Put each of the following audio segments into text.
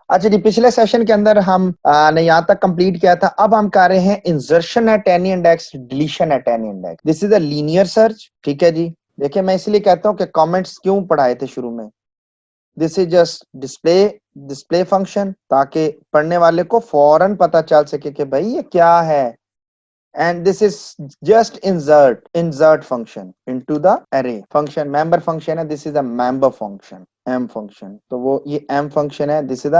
अच्छा जी, पिछले सेशन के अंदर हम ने यहाँ तक कंप्लीट किया था। अब हम कर रहे हैं insertion eight any index, deletion at any index. This is a linear search. ठीक है जी। देखिए, मैं इसलिए कहता हूँ कि कमेंट्स क्यों पढ़ाए थे शुरू में। This is just display function, ताकि पढ़ने वाले को फौरन पता चल सके कि भाई ये क्या है। And this is just insert function into the array function, member function है, this is a member function, m function। तो वो ये m function है, this is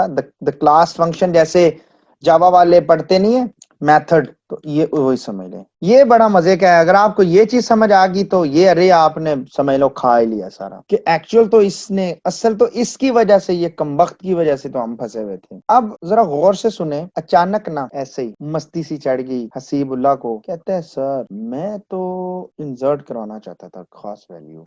the class function। जैसे जावा वाले पढ़ते नहीं है मेथड, तो ये वही समझ लें। ये बड़ा मजे का है। अगर आपको ये चीज समझ आ गई तो ये अरे आपने समझ लो खा ही लिया सारा। कि एक्चुअल तो इसने असल तो इसकी वजह से, ये कमबख्त की वजह से तो हम फंसे हुए थे। अब जरा गौर से सुने। अचानक ना ऐसे ही मस्ती सी चढ़ गई हसीबुल्ला को, कहते हैं सर मैं तो इंसर्ट करवाना चाहता था खास वैल्यू।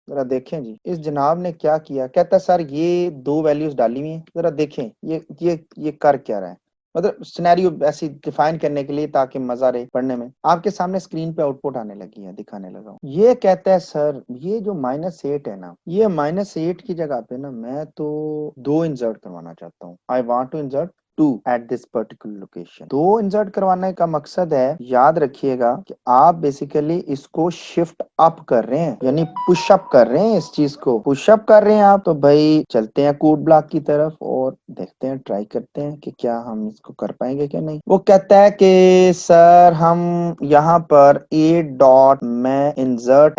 जरा देखें जी इस जनाब ने क्या किया। कहता है सर ये दो वैल्यूज डाली हुई हैं, जरा देखें ये कर क्या रहा है। मतलब सिनेरियो ऐसी डिफाइन करने के लिए ताकि मजा रहे पढ़ने में। आपके सामने स्क्रीन पे आउटपुट आने लगी है, दिखाने लगा हूं। ये कहता है सर ये जो -8 है ना, ये -8 की जगह पे ना मैं तो 2 इंसर्ट करवाना चाहता हूँ। I want to insert 2 at this particular location. 2 insert करवाने का मकसद है, याद रखिएगा, कि आप बेसिकली इसको शिफ्ट अप कर रहे हैं, यानी पुश अप कर रहे हैं। इस चीज को पुश अप कर रहे हैं आप। तो भाई चलते हैं कोड ब्लॉक की तरफ और देखते हैं, ट्राई करते हैं कि क्या हम इसको कर पाएंगे क्या नहीं। वो कहता है कि सर हम यहाँ पर a डॉट में इंसर्ट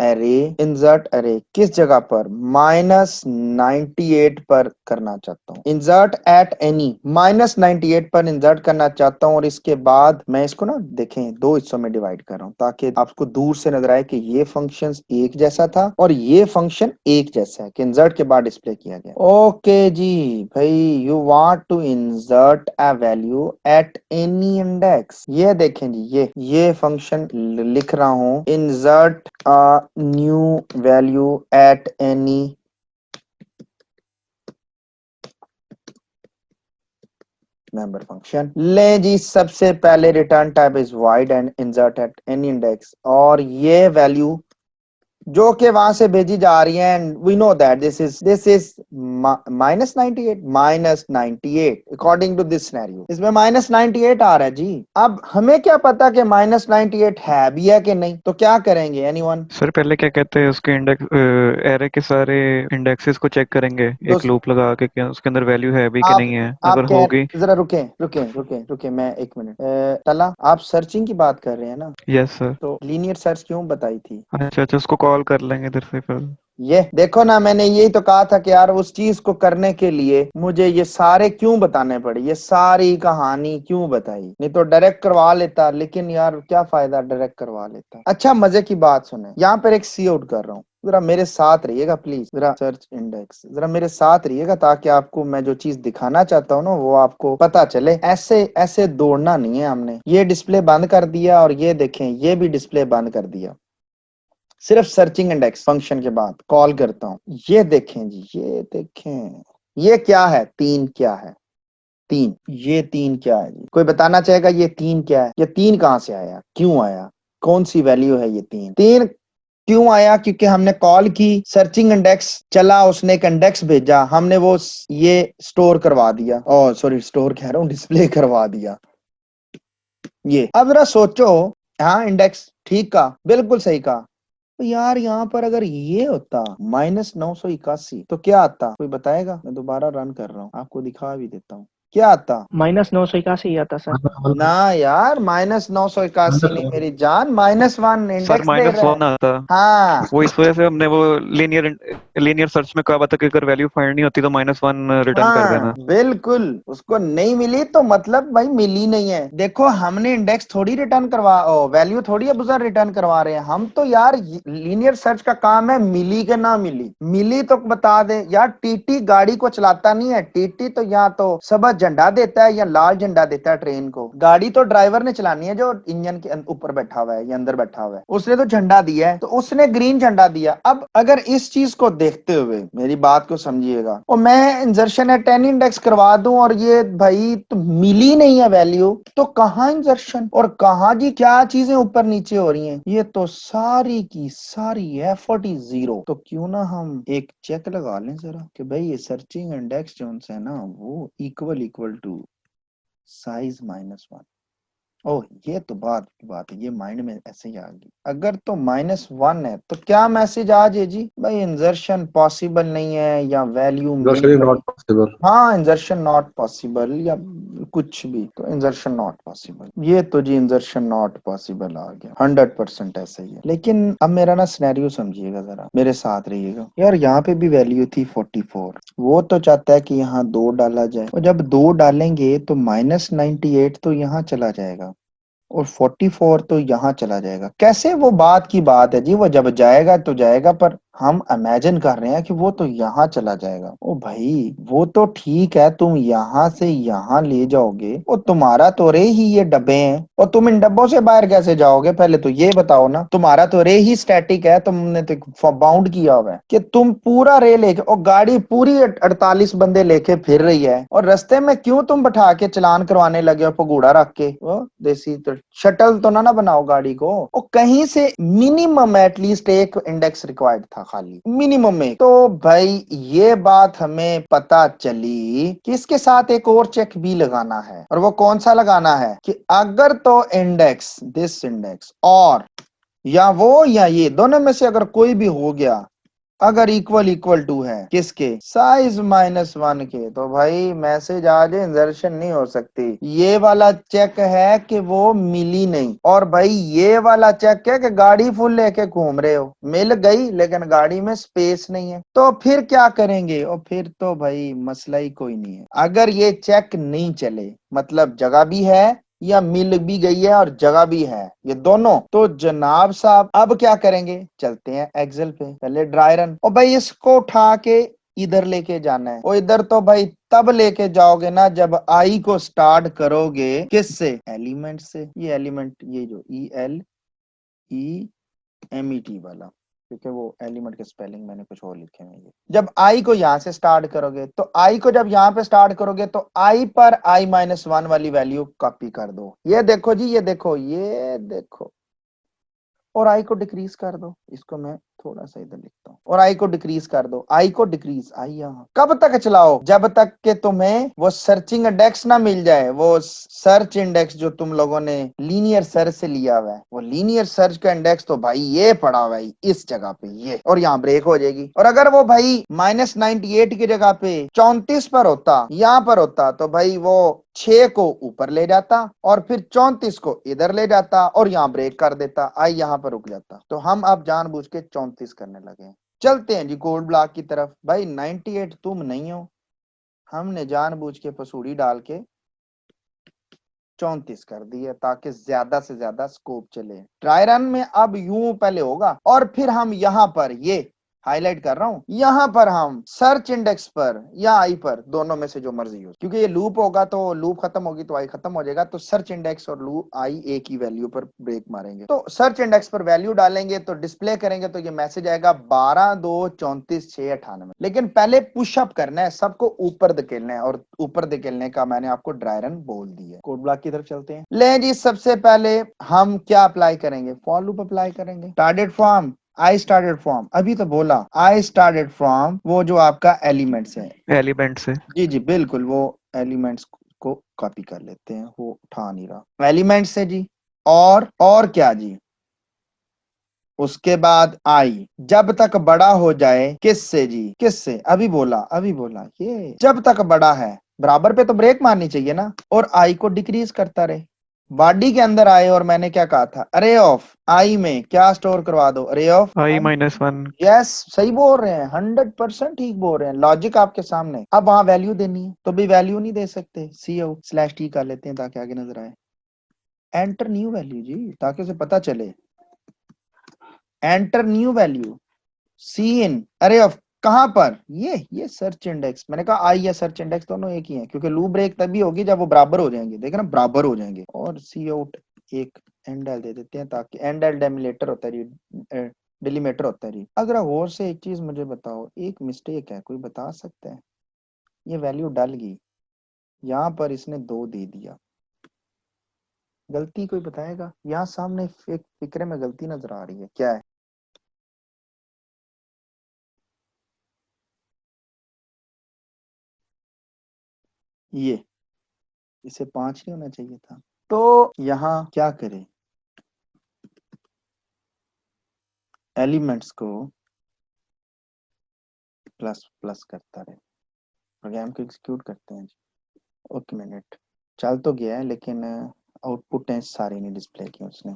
एरे किस जगह पर, -98 पर करना चाहता हूँ। इंसर्ट एट एनी -98 पर इंसर्ट करना चाहता हूँ। और इसके बाद मैं इसको ना देखें 2 हिस्सों में डिवाइड कर रहा हूँ, ताकि आपको दूर से नजर आए कि ये फंक्शन एक जैसा था और ये फंक्शन एक जैसा है, कि इंसर्ट के बाद डिस्प्ले किया गया। ओके जी भाई, you want to insert a value at any index. ये देखें जी, ये फंक्शन लिख रहा हूं, insert a new value at any member function. ले जी, सबसे पहले return type is void and insert at any index. और ये वैल्यू जो कि वहां से भेजी जा रही है, and we know that this is -98 according to this scenario. इसमें -98 आ रहा है जी। अब हमें क्या पता कि -98 है भी है कि नहीं, तो क्या करेंगे एनीवन? सर पहले क्या कहते हैं उसके इंडेक्स एरे के सारे इंडेक्सेस को चेक करेंगे एक दोस्त लूप लगा के, क्या उसके अंदर वैल्यू है भी कि आप नहीं है। आप अगर कह होगी। जरा रुके मैं 1 मिनट। तला, आप सर्चिंग की बात कर रहे हैं ना, यस सर। तो लीनियर सर्च क्यों बताई थी? अच्छा अच्छा, उसको कॉल कर लेंगे इधर से फिर। ये देखो ना, मैंने यही तो कहा था कि यार उस चीज को करने के लिए मुझे ये सारे क्यों बताने पड़े, ये सारी कहानी क्यों बताई। नहीं तो डायरेक्ट करवा लेता, लेकिन यार क्या फायदा डायरेक्ट करवा लेता। अच्छा मजे की बात सुने, यहाँ पर एक सी आउट कर रहा हूँ, जरा मेरे साथ रहिएगा प्लीज। जरा सर्च इंडेक्स, जरा मेरे साथ रहिएगा, ताकि आपको मैं जो चीज दिखाना चाहता हूँ ना वो आपको पता चले। ऐसे ऐसे दौड़ना नहीं है हमने। ये डिस्प्ले बंद कर दिया और ये देखें ये भी डिस्प्ले बंद कर दिया। सिर्फ सर्चिंग इंडेक्स फंक्शन के बाद कॉल करता हूं। ये देखें जी, ये देखें, ये क्या है, 3 क्या है, 3, ये 3 क्या है जी? कोई बताना चाहेगा ये 3 क्या है? ये 3 कहां से आया, क्यों आया, कौन सी वैल्यू है ये 3 क्यों आया? क्योंकि हमने कॉल की, सर्चिंग इंडेक्स चला, उसने एक इंडेक्स भेजा, हमने वो ये स्टोर करवा दिया। ओ सॉरी, स्टोर कह रहा हूँ, डिस्प्ले करवा दिया। ये अब जरा सोचो, हाँ इंडेक्स ठीक का, बिल्कुल सही का। तो यार यहाँ पर अगर ये होता -981, तो क्या आता, कोई बताएगा? मैं दोबारा रन कर रहा हूँ, आपको दिखा भी देता हूँ क्या आता। -981 ही आता सर। ना यार, -981 नहीं मेरी जान, -1 सर इंडेक्स दे रहा है। -1 आता। हाँ वो इस वजह से हमने वो लीनियर लीनियर सर्च में कहा था कि अगर वैल्यू फाइंड नहीं होती तो -1 रिटर्न कर हाँ देना। बिल्कुल, उसको नहीं मिली तो मतलब भाई मिली नहीं है। देखो हमने इंडेक्स थोड़ी रिटर्न करवा, वैल्यू थोड़ी अब उधर रिटर्न करवा रहे हैं हम तो। यार लीनियर सर्च का काम है मिली के ना मिली, मिली तो बता दे यार। टीटी गाड़ी को चलाता नहीं है, टीटी तो यहाँ तो समझ झंडा देता है या लाल झंडा देता है ट्रेन को? गाड़ी तो ड्राइवर ने चलानी है जो इंजन के ऊपर बैठा हुआ है या अंदर बैठा हुआ है, उसने तो झंडा दिया है, तो उसने ग्रीन झंडा दिया। अब अगर इस चीज को देखते हुए मेरी बात को समझिएगा, और मैं इंजर्शन एट एनी इंडेक्स करवा दूं और ये भाई तो मिली नहीं है वैल्यू, तो कहां इंजर्शन और कहां जी क्या चीजें ऊपर नीचे हो रही हैं? ये तो सारी की सारी एफर्ट ही जीरो। तो क्यों ना हम एक चेक लगा लें जरा कि भाई ये सर्चिंग इंडेक्स जो है ना वो इक्वल टू साइज -1। ओह, ये तो बात है, ये माइंड में ऐसे ही आ गई। अगर तो -1 है तो क्या मैसेज आ जाए जी? भाई इंजर्शन पॉसिबल नहीं है या वैल्यू मिल Insertion is रही, not possible. हाँ इंजर्शन नॉट पॉसिबल या कुछ भी, तो इंजर्शन नॉट पॉसिबल, ये तो जी इंजर्शन नॉट पॉसिबल आ गया, 100% ऐसा ही है। लेकिन अब मेरा ना सिनेरियो समझिएगा जरा, मेरे साथ रहिएगा यार। यहाँ पे भी वैल्यू थी 44, वो तो चाहता है कि यहाँ 2 डाला जाए, और जब 2 डालेंगे तो -98 तो यहाँ चला जाएगा और 44 तो यहाँ चला जाएगा। कैसे? वो बात की बात है जी, वो जब जाएगा तो जाएगा, पर हम इमेजिन कर रहे हैं कि वो तो यहाँ चला जाएगा। ओ भाई वो तो ठीक है, तुम यहाँ से यहाँ ले जाओगे, वो तुम्हारा तो रे ही ये डब्बे हैं, और तुम इन डब्बों से बाहर कैसे जाओगे? पहले तो ये बताओ ना। तुम्हारा तो रे ही स्टैटिक है, तुमने तो बाउंड किया हुआ है कि तुम पूरा रे लेके, और गाड़ी पूरी 48 बंदे लेके फिर रही है, और रास्ते में क्यों तुम बैठा के चलान करवाने लगे हो पगूड़ा रख के? वो देसी तो शटल तो ना बनाओ गाड़ी को। और कहीं से मिनिमम एटलीस्ट एक इंडेक्स रिक्वायर्ड था, खाली मिनिमम में। तो भाई ये बात हमें पता चली कि इसके साथ एक और चेक भी लगाना है, और वो कौन सा लगाना है कि अगर तो इंडेक्स दिस इंडेक्स और या वो या ये दोनों में से अगर कोई भी हो गया, अगर इक्वल टू है किसके? साइज -1 के, तो भाई मैसेज आज इंजर्शन नहीं हो सकती। ये वाला चेक है कि वो मिली नहीं, और भाई ये वाला चेक है कि गाड़ी फुल लेके घूम रहे हो, मिल गई लेकिन गाड़ी में स्पेस नहीं है। तो फिर क्या करेंगे? और फिर तो भाई मसला ही कोई नहीं है। अगर ये चेक नहीं चले, मतलब जगह भी है या मिल भी गई है और जगह भी है, ये दोनों, तो जनाब साहब अब क्या करेंगे? चलते हैं एक्सेल पे, पहले ड्राई रन, और भाई इसको उठा के इधर लेके जाना है। और इधर तो भाई तब लेके जाओगे ना जब आई को स्टार्ट करोगे किससे? एलिमेंट से। ये एलिमेंट, ये जो ELEMET वाला, क्योंकि वो एलिमेंट के स्पेलिंग मैंने कुछ और लिखे हैं। ये जब आई को यहां से स्टार्ट करोगे, तो आई को जब यहां पे स्टार्ट करोगे तो आई पर i-1 वाली वैल्यू कॉपी कर दो। ये देखो जी, ये देखो, और आई को डिक्रीज कर दो। इसको मैं थोड़ा सा इधर लिखता हूँ, और आई को डिक्रीज कर दो। आई को डिक्रीज, आई यहाँ कब तक चलाओ? जब तक के तुम्हें वो सर्चिंग इंडेक्स ना मिल जाए। वो सर्च इंडेक्स जो तुम लोगों ने लीनियर सर्च से लिया हुआ है, वो लीनियर सर्च का इंडेक्स तो भाई ये पड़ा हुआ है इस जगह पे, ये, और यहाँ ब्रेक हो जाएगी। और अगर वो भाई -98 की जगह पे 34 पर होता, यहाँ पर होता, तो भाई वो 6 को ऊपर ले जाता और फिर 34 को इधर ले जाता और यहाँ ब्रेक कर देता, आई यहाँ पर रुक जाता। तो हम अब जानबूझ के 34 करने लगे। चलते हैं जी कोड ब्लॉक की तरफ। भाई 98 तुम नहीं हो, हमने जानबूझ के पसूड़ी डाल के 34 कर दी है ताकि ज्यादा से ज्यादा स्कोप चले। ट्राई रन में अब यूं पहले होगा, और फिर हम यहाँ पर ये हाईलाइट कर रहा हूं, यहां पर हम सर्च इंडेक्स पर या आई पर, दोनों में से जो मर्जी हो, क्योंकि ये लूप होगा तो लूप खत्म होगी तो आई खत्म हो जाएगा। तो सर्च इंडेक्स और लूप आई एक ही वैल्यू पर ब्रेक मारेंगे। तो सर्च इंडेक्स पर वैल्यू डालेंगे तो डिस्प्ले करेंगे तो ये मैसेज आएगा 12 2 34 6 98। लेकिन पहले पुशअप करना है, सबको ऊपर धकेलना है, और ऊपर धकेलने का मैंने आपको ड्राई रन बोल दिया। कोड ब्लॉक की तरफ चलते हैं। ले जी, सबसे पहले हम क्या अप्लाई करेंगे? फॉर लूप अप्लाई करेंगे। Started from I started from, अभी तो बोला आई स्टार्टेड फ्रॉम वो जो आपका एलिमेंट्स है, एलिमेंट से। जी जी बिल्कुल, वो एलिमेंट्स को कॉपी कर लेते हैं, वो उठा नहीं रहा। एलिमेंट्स से जी, और क्या जी? उसके बाद आई जब तक बड़ा हो जाए किससे जी? किससे? अभी बोला ये जब तक बड़ा है बराबर पे तो ब्रेक मारनी चाहिए ना, और आई को डिक्रीज करता रहे। बॉडी के अंदर आए और मैंने क्या कहा था? अरे ऑफ आई में क्या स्टोर करवा दो? अरे ऑफ i-1। यस, सही बोल रहे हैं, 100% ठीक बोल रहे हैं, लॉजिक आपके सामने। अब वहां वैल्यू देनी है तो भी वैल्यू नहीं दे सकते, CO/T कर लेते हैं ताकि आगे नजर आए। एंटर न्यू वैल्यू जी, ताकि उसे पता चले। एंटर न्यू वैल्यू, सी इन अरे ऑफ कहां पर? ये सर्च इंडेक्स, मैंने कहा आई या सर्च इंडेक्स दोनों एक ही है, क्योंकि लूप ब्रेक तभी होगी जब वो बराबर हो जाएंगे, देखे ना बराबर हो जाएंगे। और सी आउट एक एंड दे देते हैं, ताकि एंड डेलिमिनेटर होता है, डिलीमीटर होता है। अगर और से एक चीज मुझे बताओ, एक मिस्टेक है, कोई बता सकता है? ये वैल्यू डल गई, यहाँ पर इसने 2 दे दिया, गलती कोई बताएगा? यहाँ सामने एक फिक्रे में गलती नजर आ रही है, क्या है? ये इसे 5 नहीं होना चाहिए था। तो यहाँ क्या करें, एलिमेंट्स को प्लस प्लस करता रहे, प्रोग्राम को एग्जीक्यूट करते हैं। ओके मिनट, चल तो गया है, लेकिन आउटपुट है सारे नहीं डिस्प्ले किए उसने।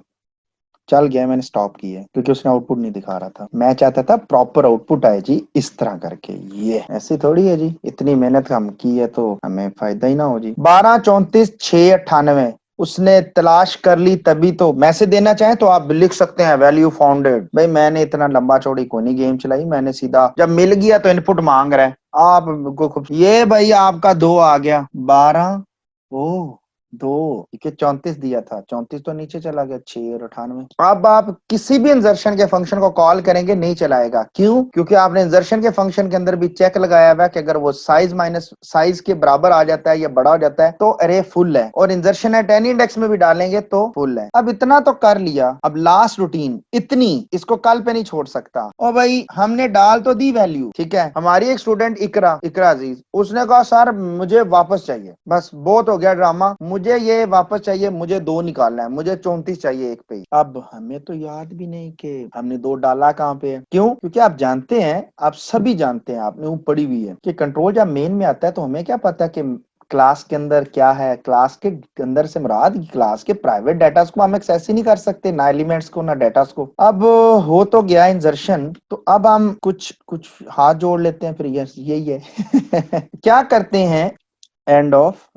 चल गया, मैंने स्टॉप किया है क्योंकि उसने आउटपुट नहीं दिखा रहा था। मैं चाहता था प्रॉपर आउटपुट आए जी, इस तरह करके। ये ऐसी थोड़ी है जी, इतनी मेहनत हम की है तो हमें फायदा ही ना हो जी। 12 34 6 98 उसने तलाश कर ली, तभी तो मैसेज देना चाहे तो आप लिख सकते हैं वैल्यू फाउंडेड। भाई मैंने इतना लंबा चौड़ी कोई नहीं गेम चलाई, मैंने सीधा जब मिल गया तो इनपुट मांग रहा है आप ये भाई आपका 2 आ गया, 12 ओ 2, 34 दिया था, 34 तो नीचे चला गया, 6 और 98। अब आप किसी भी इंजर्शन के फंक्शन को कॉल करेंगे नहीं चलाएगा, क्यों? क्योंकि आपने इंजर्शन के फंक्शन के अंदर भी चेक लगाया हुआ है कि अगर वो साइज माइनस साइज के बराबर आ जाता है या बड़ा हो जाता है तो अरे फुल है, और इंजर्शन एट एनी इंडेक्स में भी डालेंगे तो फुल है। अब इतना तो कर लिया, अब लास्ट रूटीन इतनी, इसको कल पे नहीं छोड़ सकता। और भाई हमने डाल तो दी वैल्यू, ठीक है। हमारी एक स्टूडेंट इकरा इकरा अजीज, उसने कहा सर मुझे वापस चाहिए, बस बहुत हो गया ड्रामा, मुझे ये वापस चाहिए, मुझे 2 निकालना है, मुझे 34 चाहिए एक पे। अब हमें तो याद भी नहीं कि हमने 2 डाला कहाँ पे है। क्यों? क्योंकि आप जानते हैं, आप सभी जानते हैं, आपने वो पढ़ी हुई है कि कंट्रोल जब मेन में आता है तो हमें क्या पता कि क्लास के अंदर क्या है, क्लास के अंदर से मुराद क्लास के प्राइवेट डाटा को हम एक्सेस ही नहीं कर सकते, ना एलिमेंट्स को ना डाटा को। अब हो तो गया इंजर्शन, तो अब हम कुछ कुछ हाथ जोड़ लेते हैं, फिर यही है क्या करते हैं, एंड ऑफ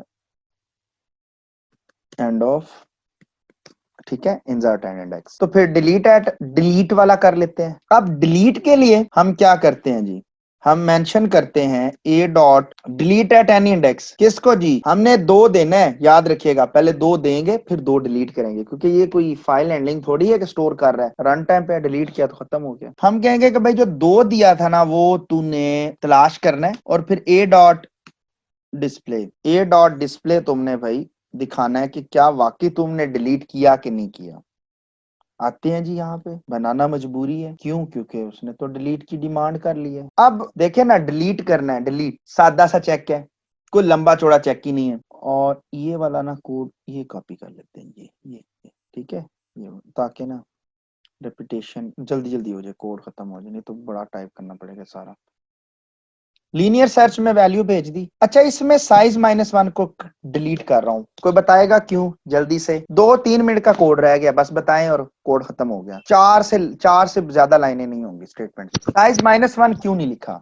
ठीक है, इंसर्ट एंड इंडेक्स। तो फिर डिलीट वाला कर लेते हैं। अब डिलीट के लिए हम क्या करते हैं जी, हम मेंशन करते हैं ए dot delete eight any index. किसको जी? हमने 2 देना है, याद रखिएगा, पहले 2 देंगे फिर 2 डिलीट करेंगे, क्योंकि ये कोई फाइल हैंडलिंग थोड़ी है कि स्टोर कर रहा है, रन टाइम पे डिलीट किया तो खत्म हो गया। हम कहेंगे कि भाई जो 2 दिया था ना वो तूने तलाश करना है, और फिर ए डॉट डिस्प्ले तुमने भाई दिखाना है कि क्या वाकई तुमने डिलीट किया कि नहीं किया। आते हैं जी, यहाँ पे बनाना मजबूरी है, क्यों? क्योंकि उसने तो डिलीट की डिमांड कर ली है। अब देखे ना, डिलीट करना है, डिलीट सादा सा चेक है, कोई लंबा चौड़ा चेक ही नहीं है। और ये वाला ना कोड ये कॉपी कर लेते हैं, ये ठीक है, ये ताकि ना रेपिटेशन जल्दी जल्दी हो जाए, कोड खत्म हो जाए, नहीं तो बड़ा टाइप करना पड़ेगा सारा। लीनियर सर्च में वैल्यू भेज दी। अच्छा, इसमें साइज -1 को डिलीट कर रहा हूं, कोई बताएगा क्यों? जल्दी से, 2-3 मिनट का कोड रह गया, बस बताएं और कोड खत्म हो गया। 4 से ज्यादा लाइनें नहीं होंगी स्टेटमेंट। साइज -1 क्यों नहीं लिखा?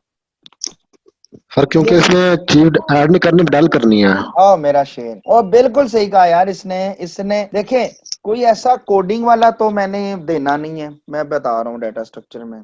सर क्योंकि इसमें चीज ऐड नहीं करनी, डाल करनी है। ओ मेरा शेर, और बिल्कुल सही कहा यार इसने देखे, कोई ऐसा कोडिंग वाला तो मैंने देना नहीं है, मैं बता रहा हूँ डाटा स्ट्रक्चर में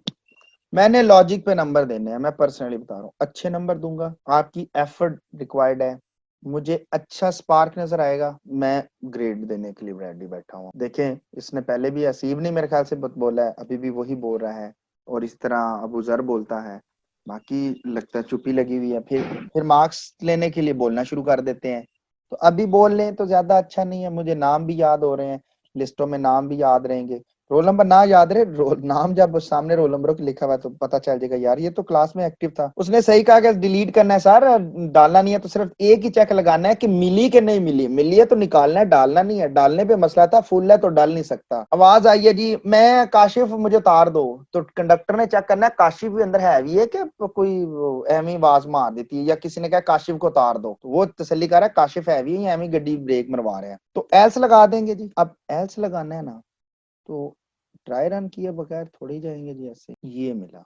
मैंने लॉजिक पे नंबर देने हैं, मैं पर्सनली बता रहा हूँ, अच्छे नंबर दूंगा, आपकी एफर्ट रिक्वायर्ड है, मुझे अच्छा स्पार्क नजर आएगा, मैं ग्रेड देने के लिए रेडी बैठा हूँ। देखें, इसने पहले भी असीब ने मेरे ख्याल से बोला है, अभी भी वही बोल रहा है, और इस तरह अबू जर बोलता है, बाकी लगता है चुप्पी लगी हुई है, फिर मार्क्स लेने के लिए बोलना शुरू कर देते हैं। तो अभी बोल लें तो ज्यादा अच्छा नहीं है, मुझे नाम भी याद हो रहे हैं, लिस्टों में नाम भी याद रहेंगे, रोल नंबर ना याद रहे, नाम जब सामने रोल नंबरों की लिखा हुआ तो पता चल जाएगा यार ये तो क्लास में एक्टिव था। उसने सही कहा कि डिलीट करना है सर, डालना नहीं है, तो सिर्फ एक ही चेक लगाना है कि मिली कि नहीं मिली, मिली है तो निकालना है, डालना नहीं है। डालने पे मसला था, फुल है तो डाल नहीं सकता। आवाज आई है जी, मैं काशिफ मुझे उतार दो, तो कंडक्टर ने चेक करना है काशिफ भी अंदर है भी है कि कोई एमी आवाज मार देती है, या किसी ने कहा काशिफ को उतार दो, तो वो तसल्ली कर रहा है काशिफ है भी एमी गड्डी ब्रेक मरवा रहे हैं, तो एल्स लगा देंगे जी। अब एल्स लगाना है ना, तो ट्राई रन किए बगैर थोड़ी जाएंगे जी, ऐसे ये मिला,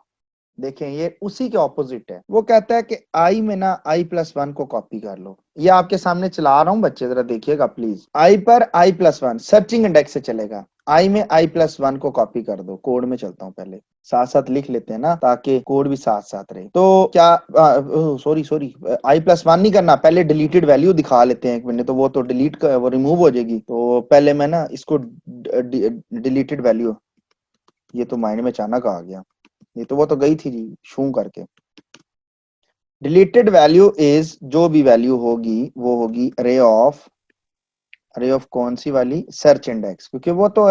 देखें ये उसी के ऑपोजिट है। वो कहता है कि आई में ना i+1 को कॉपी कर लो। ये आपके सामने चला रहा हूं बच्चे, जरा देखिएगा प्लीज। आई पर i+1 सर्चिंग इंडेक्स से चलेगा, आई में i+1 को कॉपी कर दो। कोड में चलता हूं, पहले साथ साथ लिख लेते हैं ना ताकि कोड भी साथ साथ रहे। तो क्या सॉरी i+1 नहीं करना, पहले डिलीटेड वैल्यू दिखा लेते हैं 1 मिनट। तो वो तो डिलीट वो रिमूव हो जाएगी। तो पहले मैं ना इसको डिलीटेड वैल्यू, ये तो माइंड में अचानक आ गया, ये तो वो तो गई थी जी शू करके। डिलीटेड वैल्यू इज, जो भी वैल्यू होगी वो होगी अरे ऑफ कौन सी वाली, सर्च इंडेक्स, क्योंकि वो तो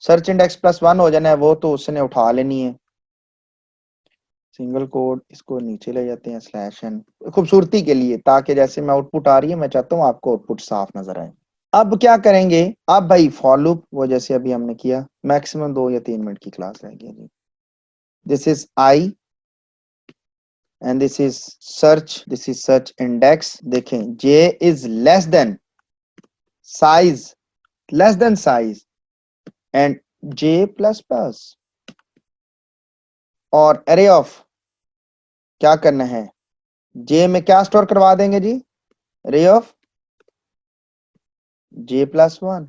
सर्च इंडेक्स +1 हो जाना है, वो तो उसने उठा लेनी है। सिंगल कोड, इसको नीचे ले जाते हैं /n खूबसूरती के लिए, ताकि जैसे मैं आउटपुट आ रही है मैं चाहता हूँ आपको आउटपुट साफ नजर आए। अब क्या करेंगे, अब भाई फॉर लूप, वो जैसे अभी हमने किया, मैक्सिमम 2 या 3 मिनट की क्लास रह गई जी। This is I and this is search index। देखें j is less than size and j plus plus, और array of क्या करना है, j में क्या स्टोर करवा देंगे जी, array of j+1,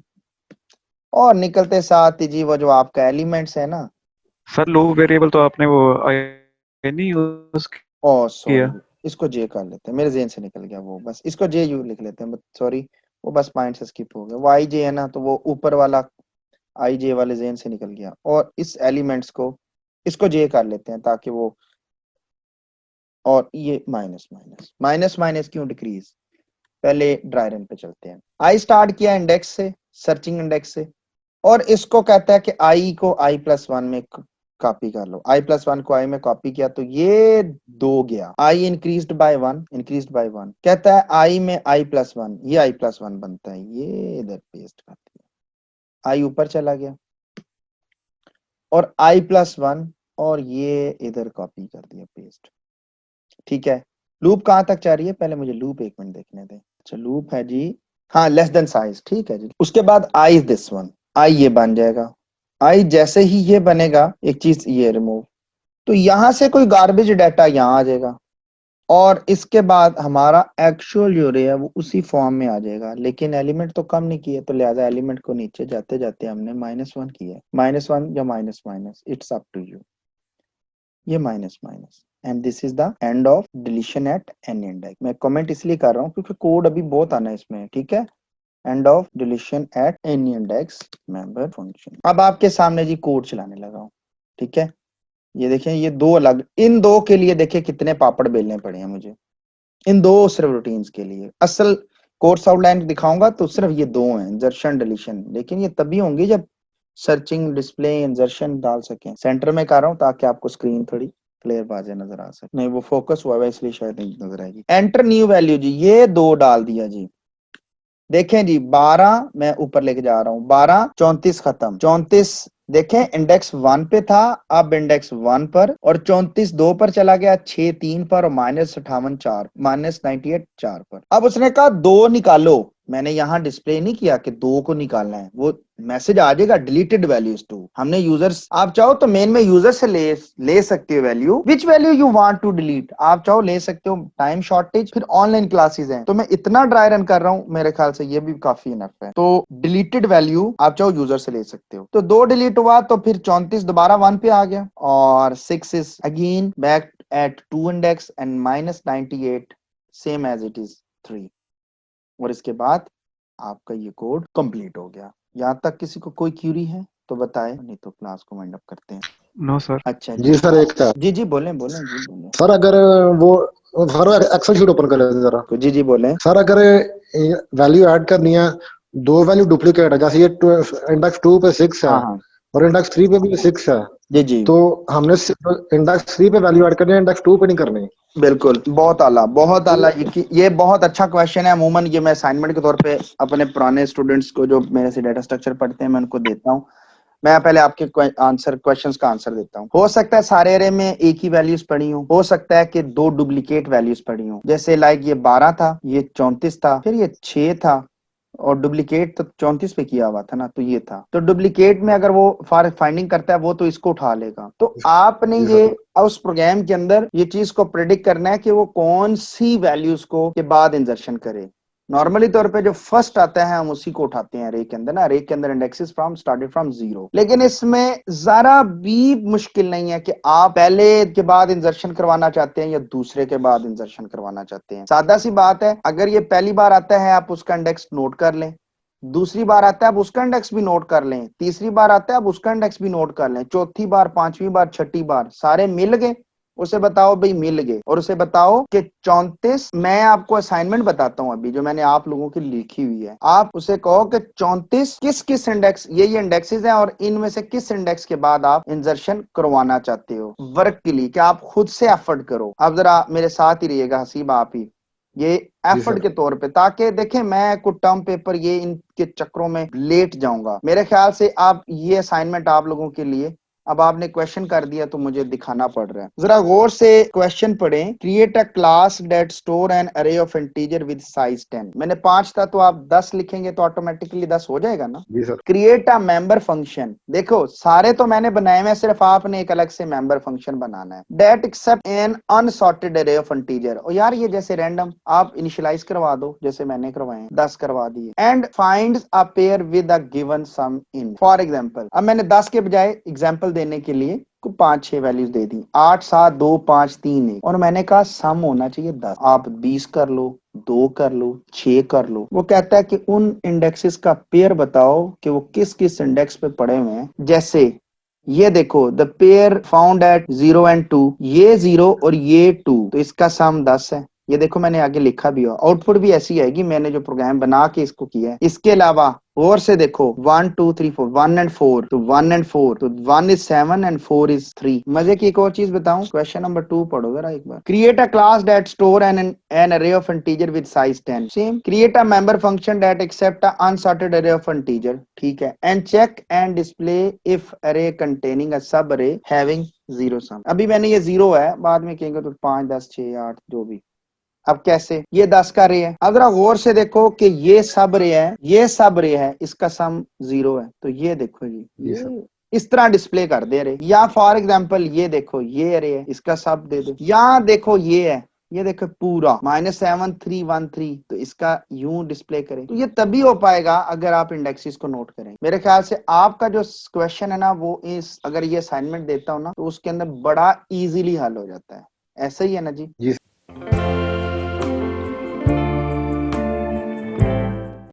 और निकलते साथ ही जी वो जो आपका एलिमेंट्स है ना। सर लूप वेरिएबल तो आपने वो नहीं यूज ओ सॉरी, किया। इसको j कर लेते हैं, मेरे ज़हन से निकल गया वो, बस इसको j यू लिख लेते हैं, सॉरी वो बस पॉइंट से स्किप हो गया। वो i j है ना, तो वो ऊपर वाला आई जे वाले ज़हन से निकल गया। और इस एलिमेंट्स को, इसको जे कर लेते हैं ताकि वो, और ये माइनस क्यों डिक्रीज, पहले ड्राई रन पे चलते हैं। आई स्टार्ट किया इंडेक्स से, सर्चिंग इंडेक्स से, और इसको कहता है कि आई को i+1 में कॉपी कर लो। i+1 को i में कॉपी किया तो ये 2 गया, i इंक्रीज्ड बाय 1 कहता है i में i+1, ये i+1 बनता है, ये इधर पेस्ट कर दिया, i ऊपर चला गया, और i+1 और ये इधर कॉपी कर दिया पेस्ट। ठीक है, लूप कहां तक जा रही है, पहले मुझे लूप 1 मिनट देखने दें। अच्छा लूप है जी, हाँ लेस देन साइज, ठीक है जी। उसके बाद आई दिस वन, आई ये बन जाएगा। आई जैसे ही ये बनेगा, एक चीज ये रिमूव, तो यहां से कोई गार्बेज डाटा यहां आ जाएगा, और इसके बाद हमारा एक्चुअल जो रे है वो उसी फॉर्म में आ जाएगा, लेकिन एलिमेंट तो कम नहीं किए, तो लिहाजा एलिमेंट को नीचे जाते जाते हमने -1 किया, -1 या minus, it's up to you, ये minus, and this is the end of deletion at any index. मैं कमेंट इसलिए कर रहा हूँ क्योंकि कोड अभी बहुत आना है इसमें, ठीक है। And of deletion at any index member function. अब आपके सामने जी कोड चलाने लगा हूँ, ठीक है। ये देखें, ये दो अलग, इन दो के लिए देखें कितने पापड़ बेलने पड़े हैं मुझे, इन दो सिर्फ रूटीन्स के लिए। असल कोर्स आउटलाइन दिखाऊंगा तो सिर्फ ये दो हैं, इंसर्शन डिलीशन, लेकिन ये तभी होंगी जब सर्चिंग, डिस्प्ले, इंसर्शन डाल सकें। सेंटर में कर रहा हूं ताकि आपको स्क्रीन थोड़ी क्लियर बाजे नजर आ सके। नहीं वो फोकस हुआ है इसलिए शायद नहीं नजर आएगी। एंटर न्यू वैल्यू जी, ये 2 डाल दिया जी। देखें जी 12 मैं ऊपर लेके जा रहा हूं, 12 34 खत्म, 34 देखें इंडेक्स 1 पे था, अब इंडेक्स 1 पर, और 34 2 पर चला गया, 6 3 पर, और -58 4, -98 4 पर। अब उसने कहा 2 निकालो, मैंने यहां डिस्प्ले नहीं किया कि 2 को निकालना है, वो मैसेज आ जाएगा डिलीटेड वैल्यूज टू। हमने यूजर्स, आप चाहो तो मेन में यूजर से ले सकते हो value, which value you want to delete, आप चाहो ले सकते हो। टाइम शॉर्टेज, फिर ऑनलाइन क्लासेस हैं, तो मैं इतना ड्राई रन कर रहा हूं, मेरे ख्याल से ये भी काफी इनफ है। तो डिलीटेड वैल्यू आप चाहो यूजर से ले सकते हो। तो 2 डिलीट हुआ, तो फिर 34 दोबारा 1 पे आ गया, और 6 is again back at 2 index and -98 same as it is 3, और इसके बाद आपका ये कोड कंप्लीट हो गया। यहाँ तक किसी को कोई क्यूरी है तो बताए, नहीं तो क्लास को वाइंड अप करते हैं। No sir. अच्छा जी सर, एक था जी बोलें जी बोलें। सर, अगर वो सर एक्सेल शीट ओपन कर लेते जरा। तो जी बोलें। सर अगर वैल्यू ऐड करनी है, 2 वैल्यू डुप्लीकेट है, जैसे ये इंडेक्स 2 पे 6 है, हाँ और इंडेक्स 3 पे भी 6 है, जी तो हमने इंडेक्स 3 पे वैल्यू ऐड करनी है, इंडेक्स 2 पे नहीं करनी। बिल्कुल, बहुत आला। ये बहुत अच्छा क्वेश्चन है। अमूमन ये मैं असाइनमेंट के तौर पे अपने पुराने स्टूडेंट्स को जो मेरे से डाटा स्ट्रक्चर पढ़ते हैं मैं उनको देता हूँ। मैं पहले आपके क्वेश्चंस का आंसर देता हूँ। हो सकता है सारे एरे में एक ही वैल्यूज पड़ी हो सकता है कि 2 डुप्लीकेट वैल्यूज पड़ी हो, जैसे लाइक ये 12 था, ये 34 था, फिर ये 6 था, और डुप्लीकेट तो 34 पे किया हुआ था ना, तो ये था। तो डुप्लीकेट में अगर वो फाइंडिंग करता है वो तो इसको उठा लेगा। तो आपने ये अब उस प्रोग्राम के अंदर ये चीज को प्रेडिक्ट करना है कि वो कौन सी वैल्यूज को के बाद इंसर्शन करे। नॉर्मली तौर पे जो फर्स्ट आता है हम उसी को उठाते हैं अरे के अंदर ना, अरे के अंदर इंडेक्सेस फ्रॉम स्टार्टेड फ्रॉम 0। लेकिन इसमें जरा भी मुश्किल नहीं है कि आप पहले के बाद इंसर्शन करवाना चाहते हैं या दूसरे के बाद इंसर्शन करवाना चाहते हैं। सादा सी बात है, अगर ये पहली बार आता है आप उसका इंडेक्स नोट कर लें, दूसरी बार आता है आप उसका इंडेक्स भी नोट कर लें, तीसरी बार आता है आप उसका इंडेक्स भी नोट कर लें, चौथी बार, पांचवी बार, छठी बार सारे मिल गए, उसे बताओ भाई मिल गए। और उसे बताओ कि 34, मैं आपको असाइनमेंट बताता हूं अभी जो मैंने आप लोगों की लिखी हुई है, आप उसे कहो कि 34 किस किस इंडेक्स, ये इंडेक्सेस हैं और इनमें से किस इंडेक्स के बाद आप इंसर्शन करवाना चाहते हो वर्क के लिए, कि आप खुद से एफर्ट करो। अब जरा मेरे साथ ही रहिएगा हसीब, आप ही ये एफर्ट के तौर पे, ताकि देखें मैं कुछ टर्म पेपर ये इनके चक्रों में लेट जाऊंगा। मेरे ख्याल से आप ये असाइनमेंट आप लोगों के लिए, अब आपने क्वेश्चन कर दिया तो मुझे दिखाना पड़ रहा है, जरा गौर से क्वेश्चन पढ़ें। Create a class that store an array of integer with size 10। मैंने 5 था तो आप 10 लिखेंगे तो ऑटोमेटिकली 10 हो जाएगा ना जी sir. Create a member function, देखो सारे तो मैंने बनाए हैं, सिर्फ आपने एक अलग से मेंबर फंक्शन बनाना है। That accept N unsorted array of integer, और यार ये जैसे रैंडम आप इनिशियलाइज करवा दो जैसे मैंने करवाए, 10 करवा दिए। And find a pair with a given sum in. For example अब मैंने 10 के बजाय एग्जांपल देने के लिए को 5-6 वैल्यूज दे दी, 8 7 2 5 3 1, और मैंने कहा सम होना चाहिए 10। आप 20 कर लो, 2 कर लो, 6 कर लो। वो कहता है कि उन इंडेक्सेस का पेयर बताओ कि वो किस किस इंडेक्स पे पड़े हुए हैं। जैसे ये देखो the pair found at 0 and 2, ये 0 और ये 2, तो इसका सम 10 है। ये देखो मैंने आगे लिखा भी हो, आउटपुट भी ऐसी आएगी, मैंने जो प्रोग्राम बना के इसको किया है। इसके अलावा और से देखो 1 2 3 4, 1 and 4, तो 1 and 4, तो 1 is 7 and 4 is 3। मजे की एक और चीज बताऊं, क्वेश्चन नंबर 2 पढ़ो जरा एक बार। Create a class that store an array of integer with size 10। Same create a member function that accept a unsorted array of integer, ठीक है। And check and display if array containing a subarray having 0 सम। अभी मैंने ये 0 है, बाद में कहेंगे तो 5 10 6 8 जो भी। अब कैसे, ये 10 का रे है, अगर आप गौर से देखो कि ये सब रे है, ये सब रे है, इसका सम 0 है, तो ये देखो जी ये इस तरह डिस्प्ले कर दे रहे। या फॉर एग्जांपल ये देखो ये रे है, इसका सब दे दो। या देखो ये है, ये देखो पूरा -7 3 1 3, तो इसका यूं डिस्प्ले करें। तो ये तभी हो पाएगा अगर आप इंडेक्सेस को नोट करें। मेरे ख्याल से आपका जो क्वेश्चन है ना, वो इस अगर ये असाइनमेंट देता हूं ना तो उसके अंदर बड़ा इजीली हल हो जाता है। ऐसा ही है ना जी? जी